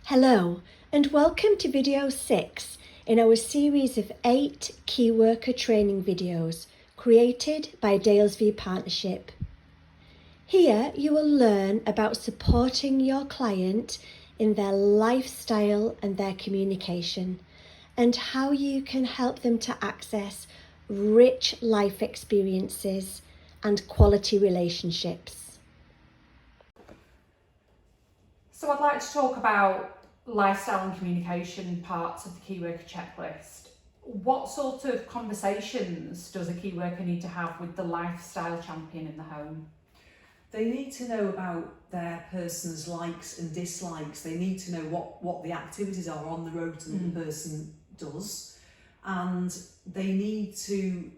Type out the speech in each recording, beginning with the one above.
Hello and welcome to video 6 in our series of 8 Keyworker training videos created by Dalesview Partnership. Here you will learn about supporting your client in their lifestyle and their communication and how you can help them to access rich life experiences and quality relationships. So I'd like to talk about lifestyle and communication parts of the Keyworker checklist. What sort of conversations does a key worker need to have with the lifestyle champion in the home? They need to know about their person's likes and dislikes. They need to know what the activities are on the rota that the person does, and they need to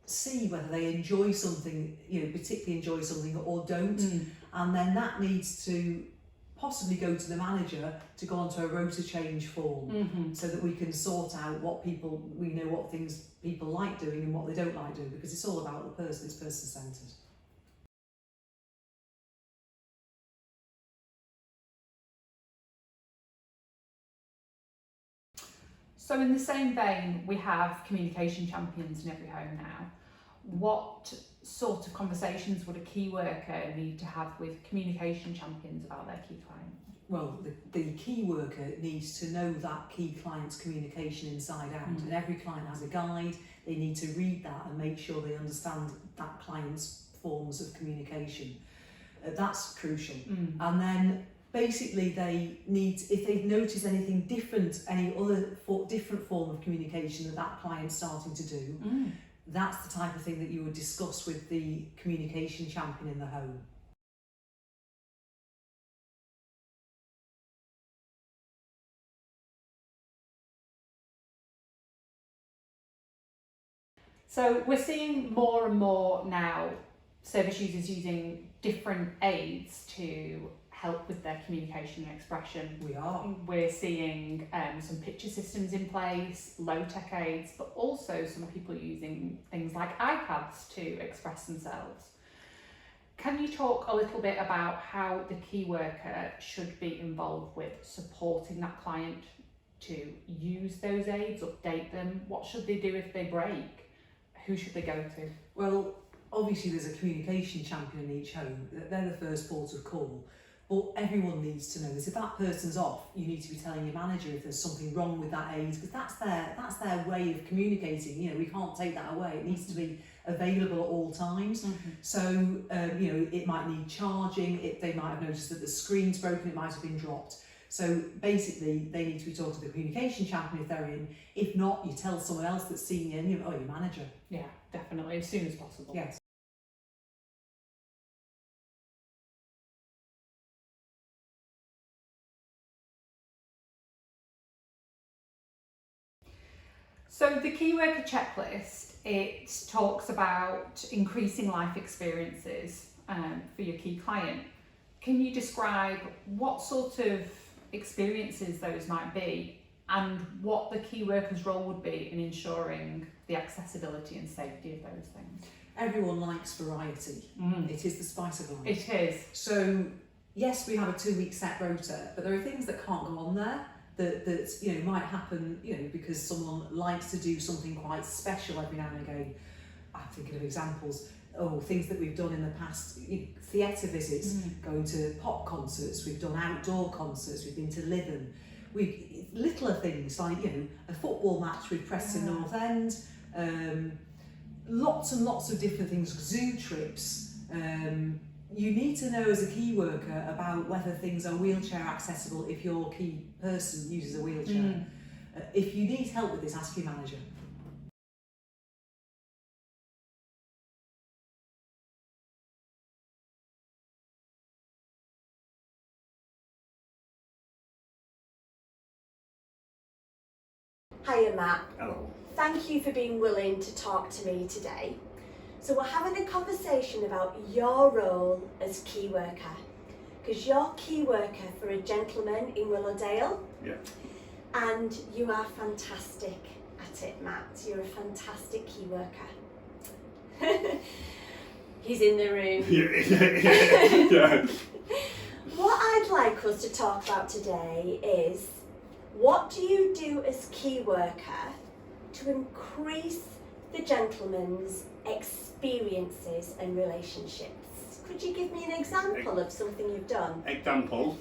see whether they enjoy something, particularly enjoy something or don't, and then that needs to possibly go to the manager to go onto a rota change form, so that we can sort out what things people like doing and what they don't like doing, because it's all about the person. It's person-centred. So in the same vein, we have communication champions in every home now. What sort of conversations would a key worker need to have with communication champions about their key client? Well, the key worker needs to know that key client's communication inside out, and every client has a guide. They need to read that and make sure they understand that client's forms of communication. That's crucial. And then basically they need, if they've noticed anything different, any other different form of communication that client's starting to do, that's the type of thing that you would discuss with the communication champion in the home. So we're seeing more and more now service users using different aids to help with their communication and expression. We are. We're seeing some picture systems in place, low-tech aids, but also some people using things like iPads to express themselves. Can you talk a little bit about how the key worker should be involved with supporting that client to use those aids, update them? What should they do if they break? Who should they go to? Well, obviously there's a communication champion in each home. They're the first port of call. But everyone needs to know this. If that person's off, you need to be telling your manager if there's something wrong with that aid, because that's their way of communicating. We can't take that away. It needs to be available at all times. So it might need charging. They might have noticed that the screen's broken. It might have been dropped. So basically, they need to be talking to the communication champion if they're in. If not, you tell someone else that's senior, your manager. Yeah, definitely, as soon as possible. Yes. So the key worker checklist, it talks about increasing life experiences for your key client. Can you describe what sort of experiences those might be and what the key worker's role would be in ensuring the accessibility and safety of those things? Everyone likes variety. It is the spice of life. It is. So yes, we have a 2-week set rota, but there are things that can't go on there that might happen, because someone likes to do something quite special every now and again. I'm thinking of examples. Things that we've done in the past, theatre visits, going to pop concerts, we've done outdoor concerts, we've been to Lytham. Littler things like, a football match with Preston North End, lots and lots of different things, zoo trips. You need to know as a key worker about whether things are wheelchair accessible if your key person uses a wheelchair. If you need help with this, ask your manager. Hiya Matt. Hello. Thank you for being willing to talk to me today. So we're having a conversation about your role as key worker, because you're key worker for a gentleman in Willowdale. Yeah. And you are fantastic at it, Matt. You're a fantastic key worker. He's in the room. Yeah. What I'd like us to talk about today is, what do you do as key worker to increase the gentleman's experiences and relationships? Could you give me an example of something you've done? Example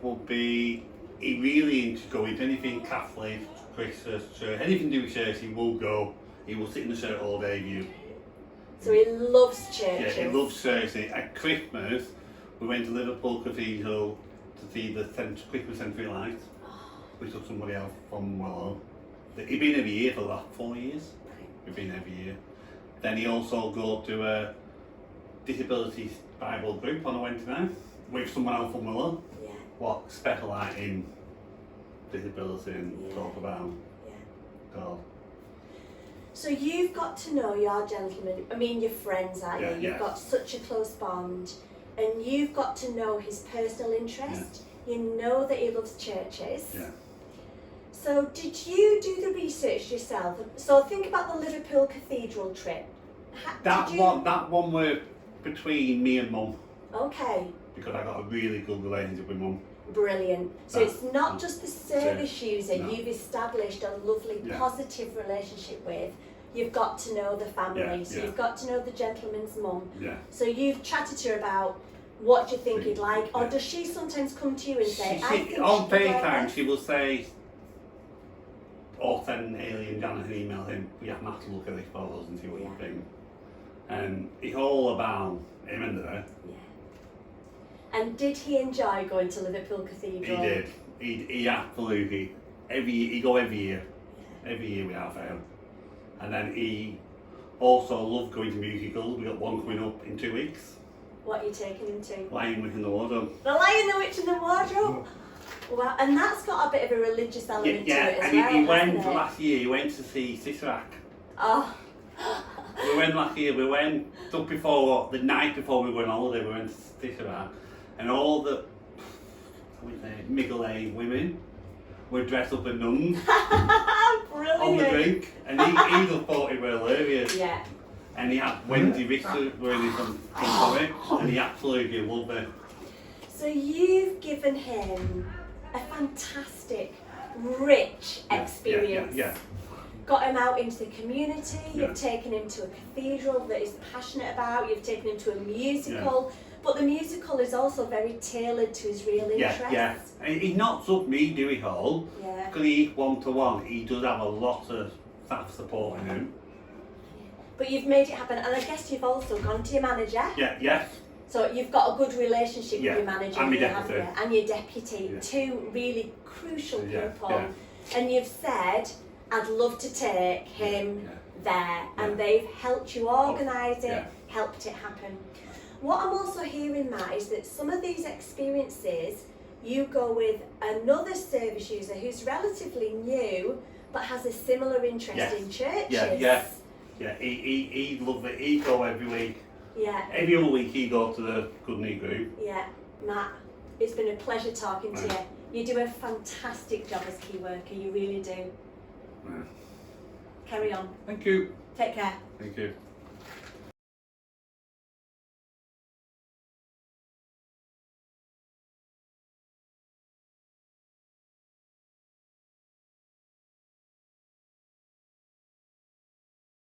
would be, he really into going to anything Catholic, Christmas, church, anything to do with church, he will go. He will sit in the church all day with you. So he loves churches. Yeah, he loves church. At Christmas, we went to Liverpool Cathedral to see the Christmas Century Lights. We took somebody else from Willow. He'd been every year for the last 4 years. We've been every year. Then he also go to a disability Bible group on a Wednesday night with someone else from Willow. Yeah. What specialise in disability and talk about God. So you've got to know your gentleman, I mean your friends, are you? Yeah, You've got such a close bond, and you've got to know his personal interest. You know that he loves churches. Yeah. So did you do the research yourself? So think about the Liverpool Cathedral trip. That one were between me and Mum, Okay, because I got a really good relationship with Mum. brilliant. So it's not just the service user No. you've established a lovely positive relationship with. You've got to know the family, so you've got to know the gentleman's mum. Yeah. So you've chatted to her about what do you think he'd like, or does she sometimes come to you and say, I think on she'd like FaceTime this? she will say, or send Alien Janet an email him, we have to look at these photos and see what you think. And it's all about him and her. Yeah. And did he enjoy going to Liverpool Cathedral? He did. He absolutely, he go every year. Every year without fail. And then he also loved going to musicals. We got one coming up in 2 weeks. What are you taking him to? Lion Witch in the Wardrobe. The Lion, the Witch and the Wardrobe? Wow, and that's got a bit of a religious element to it as and well, he went hasn't it? last year, he went to see Siserac. Oh. We went last year, we went just before, the night before we went on holiday, we went to Siserac. And all the middle-aged women were dressed up as nuns Brilliant. on the drink. And he just thought it was hilarious. Yeah. And he had Wendy Richards wearing some comic, and he absolutely loved it. So you've given him a fantastic, rich experience. Yeah. Got him out into the community, Yeah. you've taken him to a cathedral that he's passionate about, you've taken him to a musical, but the musical is also very tailored to his real interests. Yeah. And he's not just me do it all, Yeah. because he's one-to-one. He does have a lot of staff supporting him. But you've made it happen, and I guess you've also gone to your manager. Yes. So you've got a good relationship with your manager and my here, haven't you? deputy. And your deputy, Yeah. two really crucial people. Yeah. And you've said, I'd love to take him there, and Yeah. they've helped you organise it, Yeah. helped it happen. What I'm also hearing, Matt, is that some of these experiences, you go with another service user who's relatively new, but has a similar interest in churches. Yeah, he loves it. He go every week. Yeah. Every other week he go to the Good News group. Yeah, Matt, it's been a pleasure talking to you. You do a fantastic job as key worker, you really do. Carry on. Thank you. Take care. Thank you.